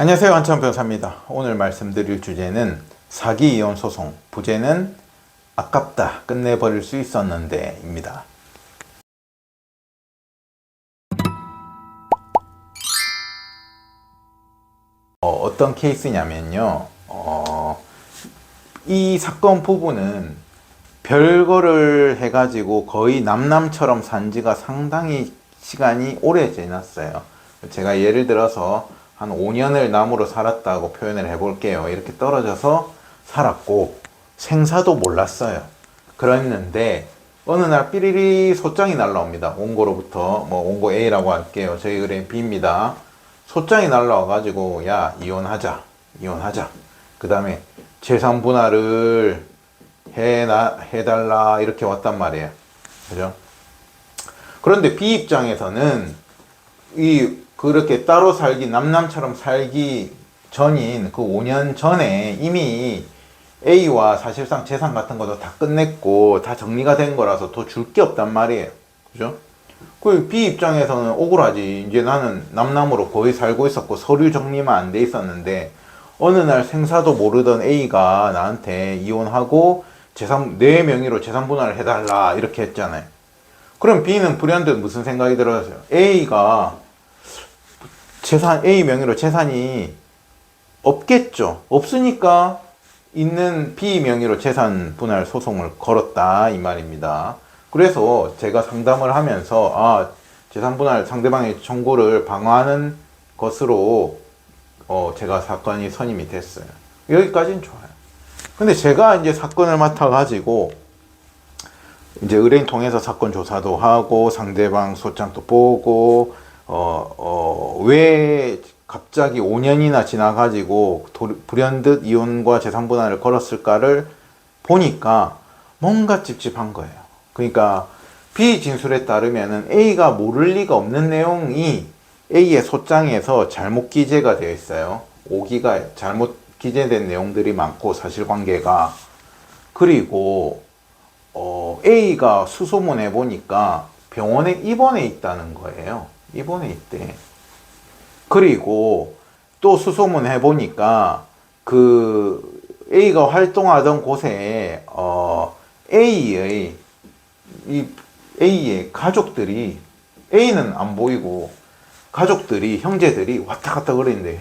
안녕하세요, 한참 변호사입니다. 오늘 말씀드릴 주제는 사기 이혼 소송, 부제는 아깝다, 끝내버릴 수 있었는데 입니다. 어떤 케이스냐면요, 이 사건 부부는 별거를 해가지고 거의 남남처럼 산 지가 상당히 시간이 오래 지났어요. 제가 예를 들어서 한 5년을 남으로 살았다고 표현을 해볼게요. 이렇게 떨어져서 살았고 생사도 몰랐어요. 그랬는데 어느 날 삐리리 소장이 날라옵니다. 원고로부터, 원고 A라고 할게요. 저희 의뢰인 B입니다. 소장이 날라와가지고 야, 이혼하자. 그 다음에 재산 분할을 해달라 이렇게 왔단 말이에요. 그죠? 그런데 B 입장에서는 그렇게 따로 살기, 남남처럼 살기 전인 그 5년 전에 이미 A와 사실상 재산 같은 것도 다 끝냈고 다 정리가 된 거라서 더 줄 게 없단 말이에요. 그죠? 그 B 입장에서는 억울하지. 이제 나는 남남으로 거의 살고 있었고 서류 정리만 안 돼 있었는데 어느 날 생사도 모르던 A가 나한테 이혼하고 내 명의로 재산 분할을 해달라 이렇게 했잖아요. 그럼 B는 불현듯 무슨 생각이 들어요? A가 A 명의로 재산이 없겠죠. 없으니까 있는 B 명의로 재산 분할 소송을 걸었다 이 말입니다. 그래서 제가 상담을 하면서 재산 분할 상대방의 청구를 방어하는 것으로 제가 사건이 선임이 됐어요. 여기까지는 좋아요. 근데 제가 이제 사건을 맡아가지고 이제 의뢰인 통해서 사건 조사도 하고 상대방 소장도 보고 왜 갑자기 5년이나 지나가지고 불현듯 이혼과 재산분할을 걸었을까를 보니까 뭔가 찝찝한 거예요. 그러니까 B 진술에 따르면은 A가 모를 리가 없는 내용이 A의 소장에서 잘못 기재가 되어 있어요. 5기가 잘못 기재된 내용들이 많고 사실관계가. 그리고 A가 수소문해 보니까 병원에 입원해 있다는 거예요. 입원해 있대. 그리고 또 수소문 해보니까 그 A가 활동하던 곳에 A의 가족들이, A는 안 보이고 가족들이, 형제들이 왔다 갔다 거리는데,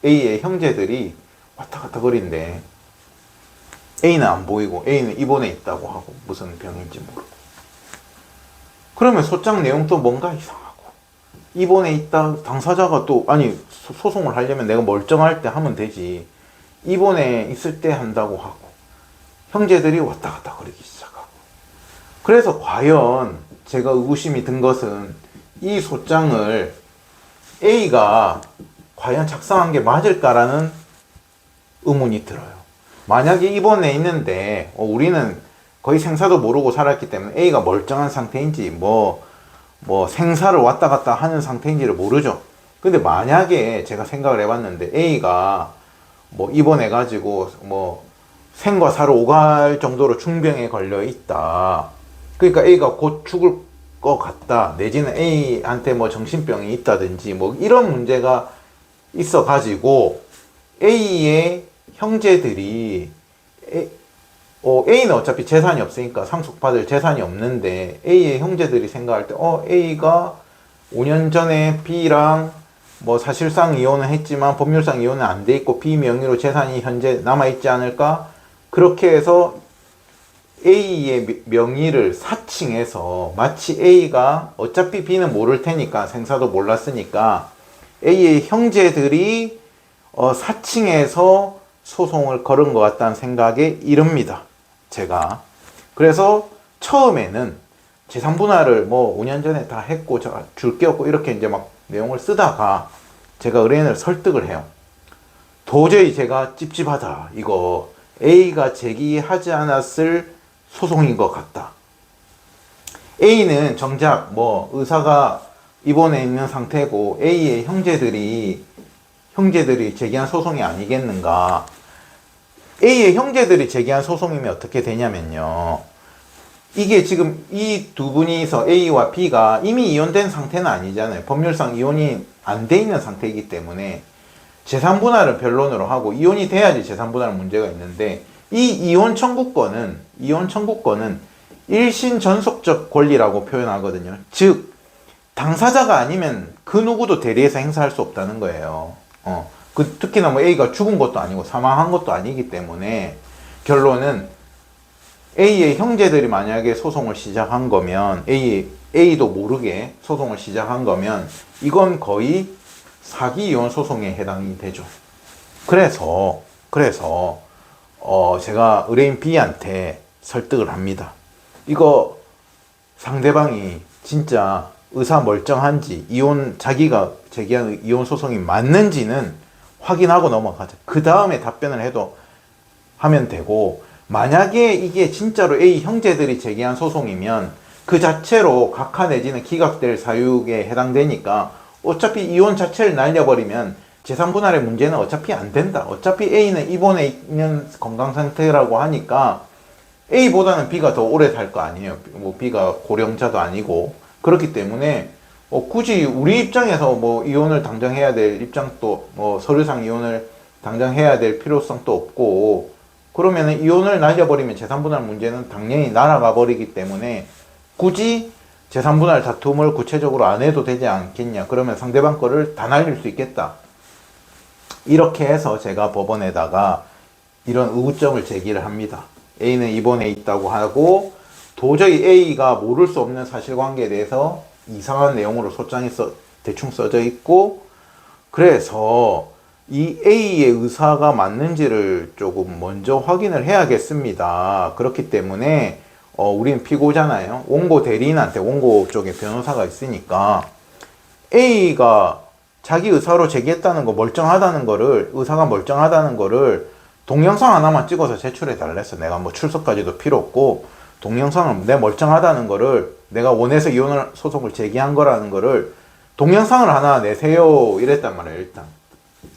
A의 형제들이 왔다 갔다 거리는데 A는 안 보이고 A는 입원해 있다고 하고 무슨 병인지 모르고. 그러면 소장 내용도 뭔가 이상하고, 입원해 있다, 당사자가 또 소송을 하려면 내가 멀쩡할 때 하면 되지, 입원해 있을 때 한다고 하고 형제들이 왔다 갔다 거리기 시작하고. 그래서 과연 제가 의구심이 든 것은 이 소장을 A가 과연 작성한 게 맞을까라는 의문이 들어요. 만약에 입원해 있는데 우리는 거의 생사도 모르고 살았기 때문에 A가 멀쩡한 상태인지 생사를 왔다 갔다 하는 상태인지를 모르죠. 근데 만약에 제가 생각을 해봤는데 A가 입원해가지고 생과 사로 오갈 정도로 중병에 걸려 있다. 그러니까 A가 곧 죽을 것 같다. 내지는 A한테 정신병이 있다든지 이런 문제가 있어가지고 A의 형제들이 A는 어차피 재산이 없으니까 상속받을 재산이 없는데 A의 형제들이 생각할 때 A가 5년 전에 B랑 사실상 이혼은 했지만 법률상 이혼은 안 돼 있고 B 명의로 재산이 현재 남아있지 않을까? 그렇게 해서 A의 명의를 사칭해서 마치 A가 어차피 B는 모를 테니까 생사도 몰랐으니까 A의 형제들이 사칭해서 소송을 걸은 것 같다는 생각에 이릅니다. 제가. 그래서 처음에는 재산 분할을 5년 전에 다 했고 줄 게 없고 이렇게 이제 내용을 쓰다가 제가 의뢰인을 설득을 해요. 도저히 제가 찝찝하다. 이거 A가 제기하지 않았을 소송인 것 같다. A는 정작 의사가 입원해 있는 상태고 A의 형제들이 제기한 소송이 아니겠는가. A의 형제들이 제기한 소송이면 어떻게 되냐면요, 이게 지금 이 두 분이서 A와 B가 이미 이혼된 상태는 아니잖아요. 법률상 이혼이 안 돼 있는 상태이기 때문에 재산 분할은 변론으로 하고 이혼이 돼야지 재산 분할 문제가 있는데, 이 이혼 청구권은 1심 전속적 권리라고 표현하거든요. 즉 당사자가 아니면 그 누구도 대리해서 행사할 수 없다는 거예요. 특히나 뭐 A가 죽은 것도 아니고 사망한 것도 아니기 때문에 결론은 A의 형제들이 만약에 소송을 시작한 거면 A도 모르게 소송을 시작한 거면 이건 거의 사기 이혼 소송에 해당이 되죠. 그래서 제가 의뢰인 B한테 설득을 합니다. 이거 상대방이 진짜 의사 멀쩡한지, 자기가 제기한 이혼 소송이 맞는지는 확인하고 넘어가자. 그 다음에 답변을 하면 되고, 만약에 이게 진짜로 A 형제들이 제기한 소송이면 그 자체로 각하 내지는 기각될 사유에 해당되니까 어차피 이혼 자체를 날려버리면 재산 분할의 문제는 어차피 안 된다. 어차피 A는 입원해 있는 건강 상태라고 하니까 A보다는 B가 더 오래 살 거 아니에요. 뭐 B가 고령자도 아니고. 그렇기 때문에 굳이 우리 입장에서 뭐 이혼을 당장 해야 될 입장도, 뭐 서류상 이혼을 당장 해야 될 필요성도 없고, 그러면은 이혼을 날려버리면 재산분할 문제는 당연히 날아가 버리기 때문에 굳이 재산분할 다툼을 구체적으로 안 해도 되지 않겠냐. 그러면 상대방 거를 다 날릴 수 있겠다. 이렇게 해서 제가 법원에다가 이런 의구점을 제기를 합니다. A는 입원해 있다고 하고 도저히 A가 모를 수 없는 사실관계에 대해서 이상한 내용으로 소장이 대충 써져 있고, 그래서 이 A의 의사가 맞는지를 조금 먼저 확인을 해야겠습니다. 그렇기 때문에 우린 피고잖아요. 원고 대리인한테, 원고 쪽에 변호사가 있으니까 A가 자기 의사로 제기했다는 거, 의사가 멀쩡하다는 거를 동영상 하나만 찍어서 제출해 달랬어. 내가 뭐 출석까지도 필요 없고, 동영상을 내 멀쩡하다는 거를, 내가 원해서 이혼 소송을 제기한 거라는 거를 동영상을 하나 내세요 이랬단 말이에요. 일단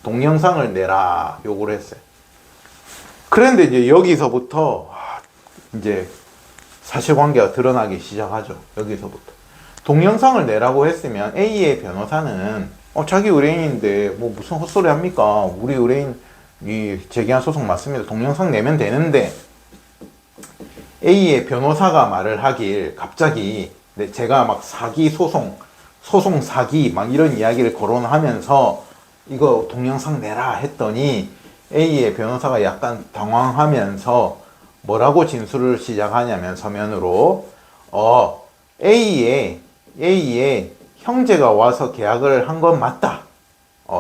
동영상을 내라 요구를 했어요. 그런데 이제 여기서부터 이제 사실관계가 드러나기 시작하죠. 여기서부터 동영상을 내라고 했으면 A의 변호사는 자기 의뢰인인데 뭐 무슨 헛소리 합니까? 우리 의뢰인이 제기한 소송 맞습니다. 동영상 내면 되는데, A의 변호사가 말을 하길 갑자기 제가 막 소송 사기 막 이런 이야기를 거론하면서 이거 동영상 내라 했더니 A의 변호사가 약간 당황하면서 뭐라고 진술을 시작하냐면, 서면으로 A의 형제가 와서 계약을 한 건 맞다.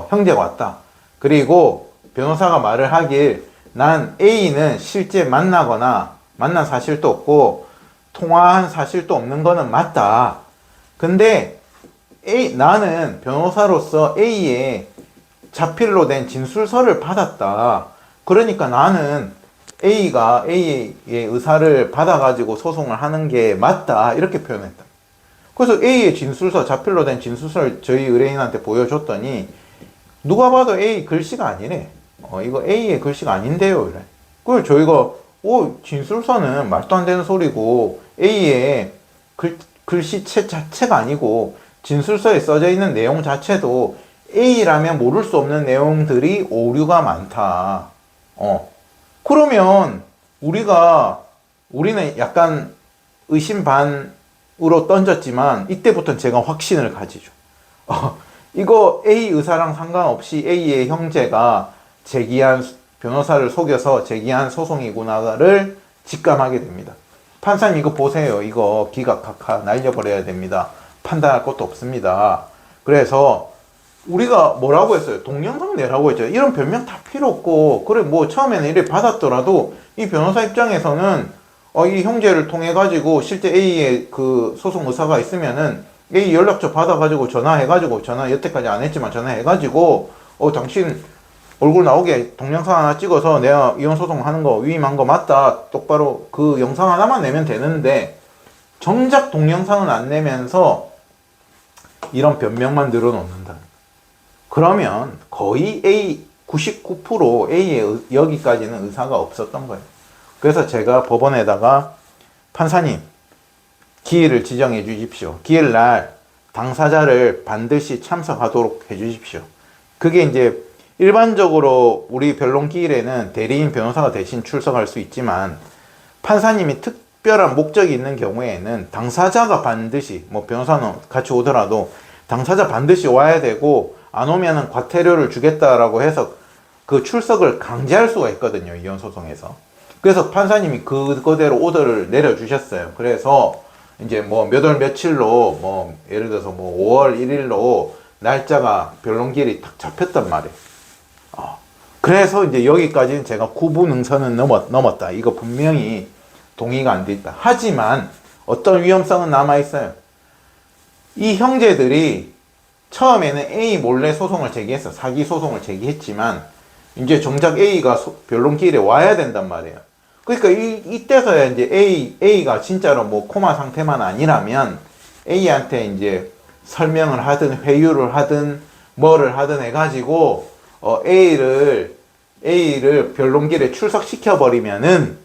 형제가 왔다. 그리고 변호사가 말을 하길, 난 A는 실제 만난 사실도 없고 통화한 사실도 없는 거는 맞다. 근데 나는 변호사로서 A의 자필로 된 진술서를 받았다. 그러니까 나는 A가 A의 의사를 받아가지고 소송을 하는 게 맞다. 이렇게 표현했다. 그래서 A의 진술서, 자필로 된 진술서를 저희 의뢰인한테 보여줬더니 누가 봐도 A 글씨가 아니래. 이거 A의 글씨가 아닌데요. 이래. 그걸 저희가 진술서는 말도 안 되는 소리고 A의 글씨체 자체가 아니고 진술서에 써져 있는 내용 자체도 A라면 모를 수 없는 내용들이 오류가 많다. 그러면 우리는 약간 의심반으로 던졌지만 이때부터는 제가 확신을 가지죠. 이거 A 의사랑 상관없이 A의 형제가 변호사를 속여서 제기한 소송이구나를 직감하게 됩니다. 판사님 이거 보세요. 이거 기각 각하 날려버려야 됩니다. 판단할 것도 없습니다. 그래서 우리가 뭐라고 했어요? 동영상 내라고 했죠. 이런 변명 다 필요 없고, 그래 뭐 처음에는 이래 받았더라도 이 변호사 입장에서는 이 형제를 통해 가지고 실제 A의 그 소송 의사가 있으면은 A 연락처 받아가지고 전화해가지고, 전화 여태까지 안 했지만 전화해가지고 당신 얼굴 나오게 동영상 하나 찍어서 내가 이혼 소송 하는 거 위임한 거 맞다, 똑바로 그 영상 하나만 내면 되는데 정작 동영상은 안 내면서 이런 변명만 늘어놓는다. 그러면 거의 99% A의 여기까지는 의사가 없었던 거예요. 그래서 제가 법원에다가 판사님 기일을 지정해 주십시오. 기일날 당사자를 반드시 참석하도록 해 주십시오. 그게 이제 일반적으로 우리 변론기일에는 대리인 변호사가 대신 출석할 수 있지만 판사님이 특별한 목적이 있는 경우에는 당사자가 반드시, 뭐 변호사는 같이 오더라도 당사자 반드시 와야 되고 안 오면은 과태료를 주겠다라고 해서 그 출석을 강제할 수가 있거든요, 이혼 소송에서. 그래서 판사님이 그거대로 오더를 내려주셨어요. 그래서 이제 뭐 몇 월 며칠로, 뭐 예를 들어서 뭐 5월 1일로 날짜가 변론기일이 딱 잡혔단 말이에요. 그래서 이제 여기까지는 제가 구분응선은 넘었다. 이거 분명히 동의가 안 돼 있다. 하지만 어떤 위험성은 남아 있어요. 이 형제들이 처음에는 A 몰래 소송을 제기했어. 사기 소송을 제기했지만 이제 정작 A가 변론기일에 와야 된단 말이에요. 그러니까 이때서야 이제 A가 진짜로 뭐 코마 상태만 아니라면 A한테 이제 설명을 하든 회유를 하든 뭐를 하든 해가지고 A를 변론기일에 출석시켜 버리면은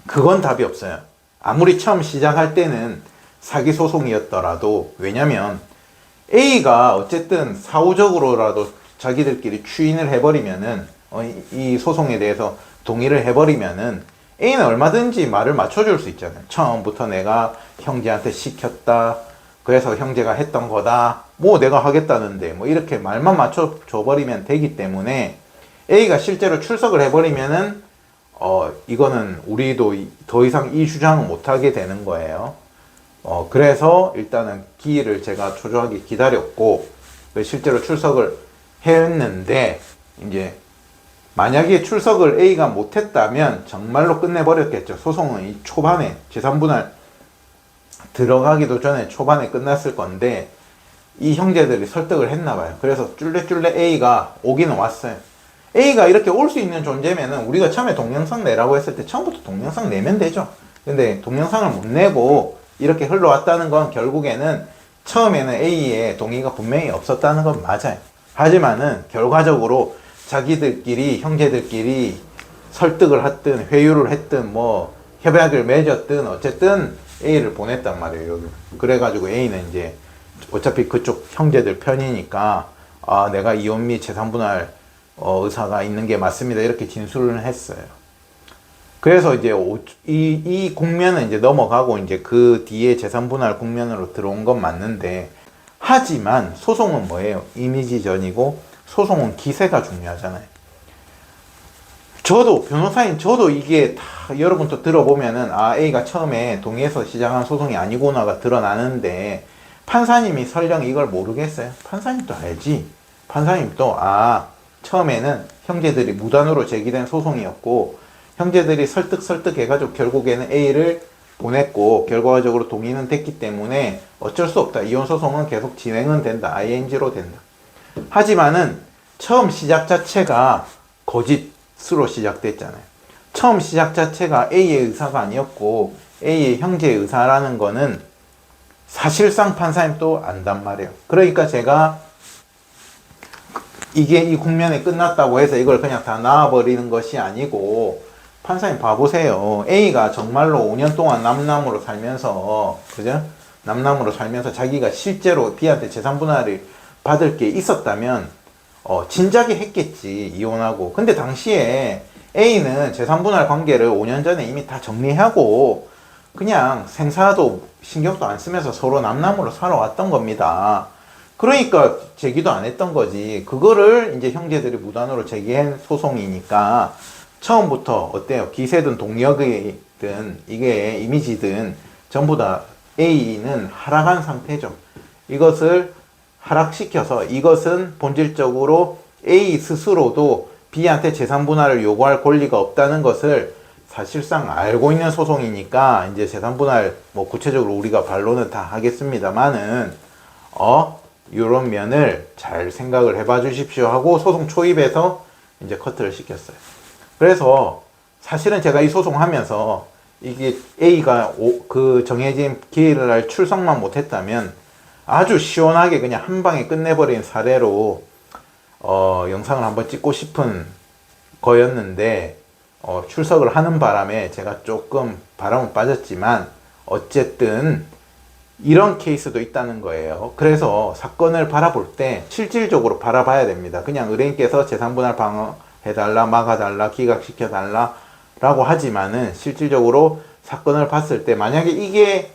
그건 답이 없어요. 아무리 처음 시작할 때는 사기 소송이었더라도. 왜냐면 A가 어쨌든 사후적으로라도 자기들끼리 추인을 해버리면은 이 소송에 대해서 동의를 해버리면은 A는 얼마든지 말을 맞춰줄 수 있잖아요. 처음부터 내가 형제한테 시켰다, 그래서 형제가 했던 거다, 뭐 내가 하겠다는데, 뭐 이렇게 말만 맞춰줘버리면 되기 때문에 A가 실제로 출석을 해버리면은 이거는 우리도 더 이상 이 주장은 못하게 되는 거예요. 그래서 일단은 기일을 제가 초조하게 기다렸고 실제로 출석을 했는데, 이제 만약에 출석을 A가 못했다면 정말로 끝내버렸겠죠. 소송은 이 초반에 재산분할 들어가기도 전에 초반에 끝났을 건데 이 형제들이 설득을 했나봐요. 그래서 쫄래쫄래 A가 오기는 왔어요. A가 이렇게 올 수 있는 존재면은 우리가 처음에 동영상 내라고 했을 때 처음부터 동영상 내면 되죠. 근데 동영상을 못 내고 이렇게 흘러왔다는 건 결국에는 처음에는 A의 동의가 분명히 없었다는 건 맞아요. 하지만은 결과적으로 자기들끼리, 형제들끼리 설득을 했든 회유를 했든 뭐 협약을 맺었든 어쨌든 A를 보냈단 말이에요. 그래가지고 A는 이제 어차피 그쪽 형제들 편이니까 내가 이혼 및 재산분할 의사가 있는 게 맞습니다, 이렇게 진술을 했어요. 그래서 이제 이 국면은 이제 넘어가고 이제 그 뒤에 재산분할 국면으로 들어온 건 맞는데, 하지만 소송은 뭐예요? 이미지전이고 소송은 기세가 중요하잖아요. 저도 변호사인 저도 이게 다 여러분 또 들어보면은 A가 처음에 동의해서 시작한 소송이 아니구나가 드러나는데 판사님이 설령 이걸 모르겠어요? 판사님도 알지. 판사님도 처음에는 형제들이 무단으로 제기된 소송이었고 형제들이 설득 해가지고 결국에는 A를 보냈고 결과적으로 동의는 됐기 때문에 어쩔 수 없다. 이혼 소송은 계속 진행은 된다. ing로 된다. 하지만은 처음 시작 자체가 거짓으로 시작됐잖아요. 처음 시작 자체가 A의 의사가 아니었고 A의 형제의 의사라는 거는 사실상 판사님도 안단 말이에요. 그러니까 제가 이게 이 국면이 끝났다고 해서 이걸 그냥 다 놔버리는 것이 아니고, 판사님 봐보세요. A가 정말로 5년 동안 남남으로 살면서, 그죠? 남남으로 살면서 자기가 실제로 B한테 재산분할을 받을 게 있었다면 진작에 했겠지, 이혼하고. 근데 당시에 A는 재산분할 관계를 5년 전에 이미 다 정리하고 그냥 생사도 신경도 안 쓰면서 서로 남남으로 살아왔던 겁니다. 그러니까 제기도 안 했던 거지. 그거를 이제 형제들이 무단으로 제기한 소송이니까 처음부터 어때요? 기세든 동력이든 이게 이미지든 전부 다 A는 하락한 상태죠. 이것을 하락시켜서 이것은 본질적으로 A 스스로도 B한테 재산분할을 요구할 권리가 없다는 것을 사실상 알고 있는 소송이니까 이제 재산분할 뭐 구체적으로 우리가 반론은 다 하겠습니다만은 이런 면을 잘 생각을 해봐 주십시오 하고 소송 초입에서 이제 커트를 시켰어요. 그래서 사실은 제가 이 소송하면서 이게 A가 그 정해진 기일날 출석만 못했다면 아주 시원하게 그냥 한 방에 끝내버린 사례로 영상을 한번 찍고 싶은 거였는데 출석을 하는 바람에 제가 조금 바람은 빠졌지만 어쨌든 이런 케이스도 있다는 거예요. 그래서 사건을 바라볼 때 실질적으로 바라봐야 됩니다. 그냥 의뢰인께서 재산분할 방어해달라, 막아달라, 기각시켜달라 라고 하지만은 실질적으로 사건을 봤을 때 만약에 이게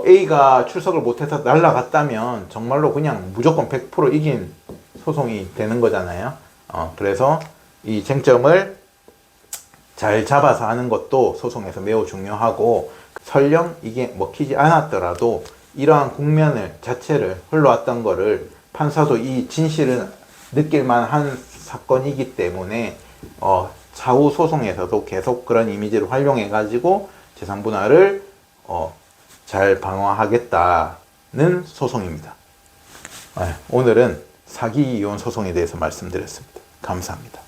A가 출석을 못해서 날라갔다면 정말로 그냥 무조건 100% 이긴 소송이 되는 거잖아요. 그래서 이 쟁점을 잘 잡아서 하는 것도 소송에서 매우 중요하고, 설령 이게 먹히지 않았더라도 이러한 국면을 자체를 흘러왔던 거를 판사도 이 진실은 느낄만 한 사건이기 때문에 차후 소송에서도 계속 그런 이미지를 활용해 가지고 재산 분할을 잘 방어하겠다는 소송입니다. 오늘은 사기 이혼 소송에 대해서 말씀드렸습니다. 감사합니다.